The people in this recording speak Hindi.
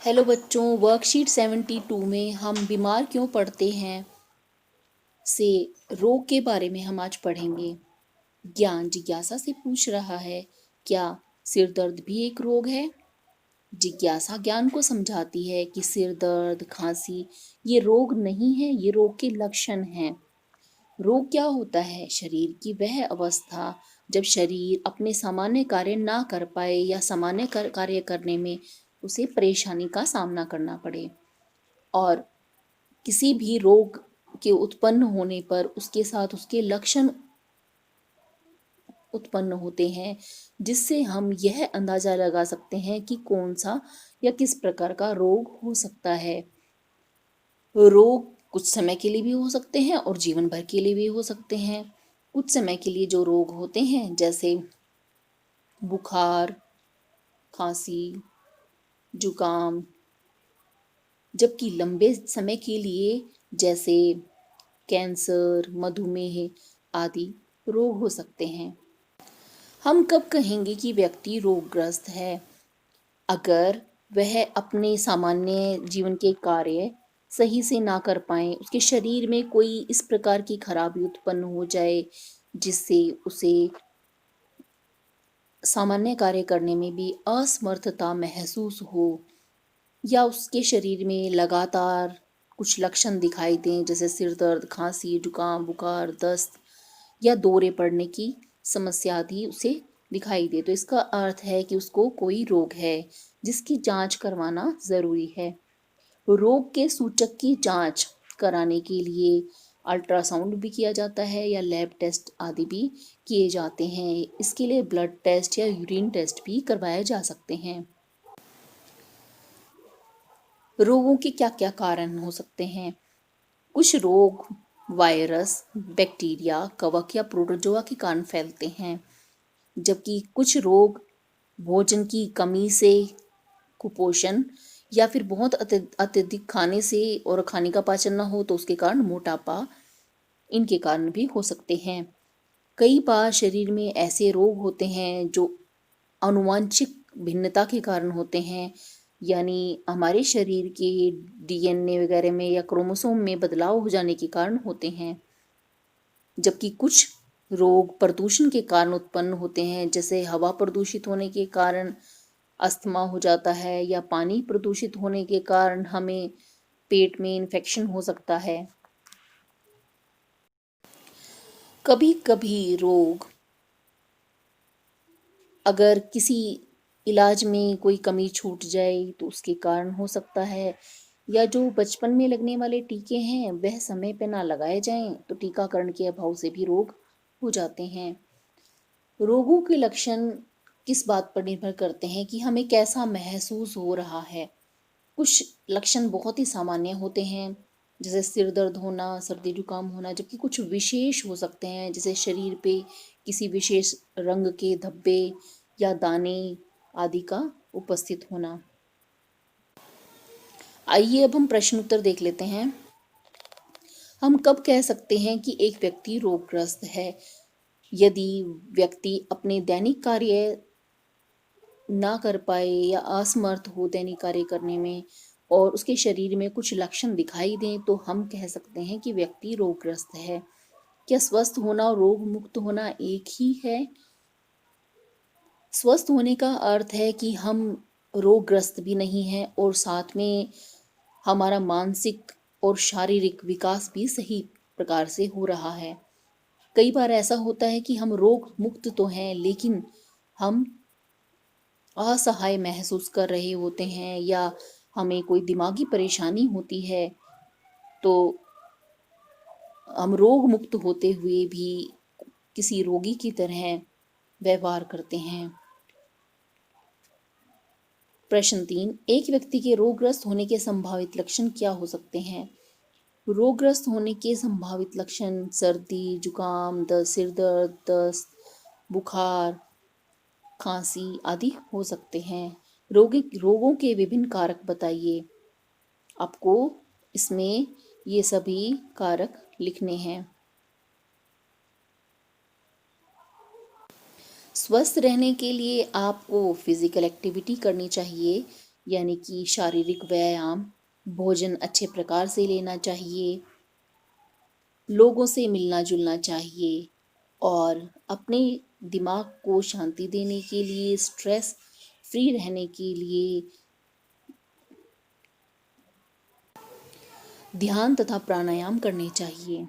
हेलो बच्चों, वर्कशीट 72 में हम बीमार क्यों पड़ते हैं से रोग के बारे में हम आज पढ़ेंगे। ज्ञान जिज्ञासा से पूछ रहा है, क्या सिर दर्द भी एक रोग है? जिज्ञासा ज्ञान को समझाती है कि सिर दर्द, खांसी ये रोग नहीं है, ये रोग के लक्षण हैं। रोग क्या होता है? शरीर की वह अवस्था जब शरीर अपने सामान्य कार्य ना कर पाए या सामान्य कार्य करने में उसे परेशानी का सामना करना पड़े। और किसी भी रोग के उत्पन्न होने पर उसके साथ उसके लक्षण उत्पन्न होते हैं, जिससे हम यह अंदाजा लगा सकते हैं कि कौन सा या किस प्रकार का रोग हो सकता है। रोग कुछ समय के लिए भी हो सकते हैं और जीवन भर के लिए भी हो सकते हैं। कुछ समय के लिए जो रोग होते हैं, जैसे बुखार, खांसी, जुकाम, जबकि लंबे समय के लिए जैसे कैंसर, मधुमेह आदि रोग हो सकते हैं। हम कब कहेंगे कि व्यक्ति रोगग्रस्त है? अगर वह अपने सामान्य जीवन के कार्य सही से ना कर पाए, उसके शरीर में कोई इस प्रकार की खराबी उत्पन्न हो जाए जिससे उसे सामान्य कार्य करने में भी असमर्थता महसूस हो, या उसके शरीर में लगातार कुछ लक्षण दिखाई दें, जैसे सिर दर्द, खांसी, जुकाम, बुखार, दस्त या दौरे पड़ने की समस्या आदि उसे दिखाई दे, तो इसका अर्थ है कि उसको कोई रोग है जिसकी जांच करवाना जरूरी है। रोग के सूचक की जांच कराने के लिए अल्ट्रासाउंड भी किया जाता है या लैब टेस्ट आदि भी किए जाते हैं। इसके लिए ब्लड टेस्ट या यूरिन टेस्ट भी करवाए जा सकते हैं। रोगों के क्या क्या कारण हो सकते हैं? कुछ रोग वायरस, बैक्टीरिया, कवक या प्रोटोजोआ के कारण फैलते हैं, जबकि कुछ रोग भोजन की कमी से, कुपोषण या फिर बहुत अत्यधिक खाने से और खाने का पाचन ना हो तो उसके कारण मोटापा, इनके कारण भी हो सकते हैं। कई बार शरीर में ऐसे रोग होते हैं जो आनुवांशिक भिन्नता के कारण होते हैं, यानी हमारे शरीर के डीएनए वगैरह में या क्रोमोसोम में बदलाव हो जाने के कारण होते हैं। जबकि कुछ रोग प्रदूषण के कारण उत्पन्न होते हैं, जैसे हवा प्रदूषित होने के कारण अस्थमा हो जाता है, या पानी प्रदूषित होने के कारण हमें पेट में इन्फेक्शन हो सकता है। कभी कभी रोग अगर किसी इलाज में कोई कमी छूट जाए तो उसके कारण हो सकता है, या जो बचपन में लगने वाले टीके हैं वह समय पे ना लगाए जाएं तो टीकाकरण के अभाव से भी रोग हो जाते हैं। रोगों के लक्षण किस बात पर निर्भर करते हैं कि हमें कैसा महसूस हो रहा है। कुछ लक्षण बहुत ही सामान्य होते हैं, जैसे सिर दर्द होना, सर्दी जुकाम होना, जबकि कुछ विशेष हो सकते हैं, जैसे शरीर पे किसी विशेष रंग के धब्बे या दाने आदि का उपस्थित होना। आइए अब हम प्रश्न उत्तर देख लेते हैं। हम कब कह सकते हैं कि एक व्यक्ति रोगग्रस्त है? यदि व्यक्ति अपने दैनिक कार्य ना कर पाए या असमर्थ हो दैनिक कार्य करने में और उसके शरीर में कुछ लक्षण दिखाई दें, तो हम कह सकते हैं कि व्यक्ति रोगग्रस्त है। क्या स्वस्थ होना और रोग मुक्त होना एक ही है? स्वस्थ होने का अर्थ है कि हम रोगग्रस्त भी नहीं हैं और साथ में हमारा मानसिक और शारीरिक विकास भी सही प्रकार से हो रहा है। कई बार ऐसा होता है कि हम रोग मुक्त तो हैं, लेकिन हम असहाय महसूस कर रहे होते हैं, या हमें कोई दिमागी परेशानी होती है, तो हम रोग मुक्त होते हुए भी किसी रोगी की तरह व्यवहार करते हैं। प्रश्न 3, एक व्यक्ति के रोगग्रस्त होने के संभावित लक्षण क्या हो सकते हैं? रोगग्रस्त होने के संभावित लक्षण सर्दी, जुकाम, सिर दर्द, दस्त, बुखार, खांसी आदि हो सकते हैं। रोगों के विभिन्न कारक बताइए। आपको इसमें ये सभी कारक लिखने हैं। स्वस्थ रहने के लिए आपको फिजिकल एक्टिविटी करनी चाहिए, यानी कि शारीरिक व्यायाम, भोजन अच्छे प्रकार से लेना चाहिए, लोगों से मिलना जुलना चाहिए और अपने दिमाग को शांति देने के लिए, स्ट्रेस फ्री रहने के लिए ध्यान तथा प्राणायाम करने चाहिए।